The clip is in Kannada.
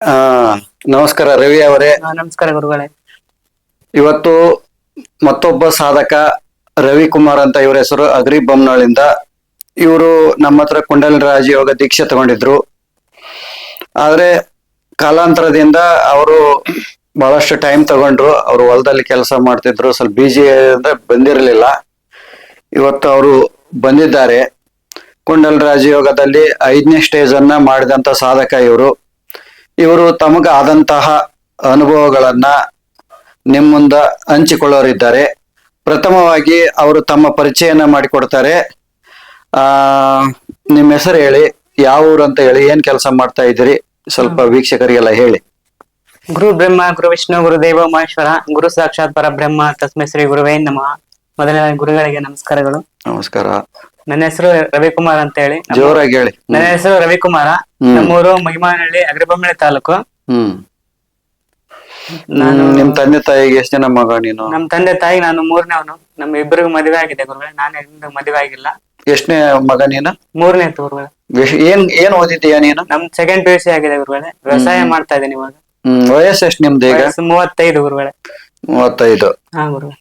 ಆ ನಮಸ್ಕಾರ ರವಿ ಅವರೇ. ನಮಸ್ಕಾರ ಗುರುಗಳೇ. ಇವತ್ತು ಮತ್ತೊಬ್ಬ ಸಾಧಕ ರವಿಕುಮಾರ್ ಅಂತ ಇವರ ಹೆಸರು, ಅಗ್ರಿ ಬೊಮ್ಮನಹಳ್ಳಿಯಿಂದ. ಇವರು ನಮ್ಮ ಹತ್ರ ಕುಂಡಲಿನಿ ರಾಜಯೋಗ ದೀಕ್ಷೆ ತಗೊಂಡಿದ್ರು. ಆದ್ರೆ ಕಾಲಾಂತರದಿಂದ ಅವರು ಬಹಳಷ್ಟು ಟೈಮ್ ತಗೊಂಡ್ರು. ಅವರು ಹೊಲದಲ್ಲಿ ಕೆಲಸ ಮಾಡ್ತಿದ್ರು, ಸ್ವಲ್ಪ ಬಿಜಿ ಬಂದಿರಲಿಲ್ಲ. ಇವತ್ತು ಅವರು ಬಂದಿದ್ದಾರೆ. ಕುಂಡಲಿನಿ ರಾಜಯೋಗದಲ್ಲಿ 5ನೇ ಸ್ಟೇಜ್ ಅನ್ನ ಮಾಡಿದಂತ ಸಾಧಕ ಇವರು. ಇವರು ತಮಗಾದಂತಹ ಅನುಭವಗಳನ್ನ ನಿಮ್ಮ ಮುಂದ ಹಂಚಿಕೊಳ್ಳೋರಿದ್ದಾರೆ. ಪ್ರಥಮವಾಗಿ ಅವರು ತಮ್ಮ ಪರಿಚಯನ ಮಾಡಿಕೊಡ್ತಾರೆ. ಆ ನಿಮ್ಮ ಹೆಸರು ಹೇಳಿ, ಯಾವ ಊರು ಅಂತ ಹೇಳಿ, ಏನ್ ಕೆಲಸ ಮಾಡ್ತಾ ಇದ್ದೀರಿ ಸ್ವಲ್ಪ ವೀಕ್ಷಕರಿಗೆಲ್ಲ ಹೇಳಿ. ಗುರು ಬ್ರಹ್ಮ ಗುರು ವಿಷ್ಣು ಗುರು ದೇವ ಮಹೇಶ್ವರ ಗುರು ಸಾಕ್ಷಾತ್ ಪರಬ್ರಹ್ಮ ತಸ್ಮೈ ಶ್ರೀ ಗುರುವೇ ನಮಃ. ಮೊದಲನೇ ಗುರುಗಳಿಗೆ ನಮಸ್ಕಾರಗಳು. ನಮಸ್ಕಾರ. ನನ್ನ ಹೆಸರು ರವಿಕುಮಾರ್ ಅಂತ ಹೇಳಿ. ಜೋರಾಗಿ ಹೇಳಿ. ನನ್ನ ಹೆಸರು ರವಿಕುಮಾರ. ನಮ್ಮೂರು ಮಹಿಮಾನಹಳ್ಳಿ, ಅಗ್ರಿಬೊಮ್ಮನಹಳ್ಳಿ ತಾಲೂಕು. ನಾನು ನಿಮ್ ತಂದೆ ತಾಯಿಗೆ ಎಷ್ಟು ಜನ ಮಗ ನೀನು? ನಮ್ ತಂದೆ ತಾಯಿ ನಾನು ಮೂರನೇವನು. ನಮ್ ಇಬ್ಬರಿಗೂ ಮದುವೆ ಆಗಿದೆ ಗುರುಗಳೇ. ನಾನು ಮದುವೆ ಆಗಿಲ್ಲ. ಎಷ್ಟನೇ ಮಗ ನೀನು? ಮೂರನೇ ಗುರುಗಳೇ. ಏನ್ ಓದಿದ್ದೀಯ ನೀನು? ನಮ್ ಸೆಕೆಂಡ್ PUC ಆಗಿದೆ ಗುರುಗಳೇ. ವ್ಯವಸಾಯ ಮಾಡ್ತಾ ಇದ್ದೀನಿ ಇವಾಗ. ವಯಸ್ಸು ಎಷ್ಟು ನಿಮ್ದು ಈಗ? 35 ಗುರುಗಳೇ. 35. ಹಾ ಗುರುಗಳೇ.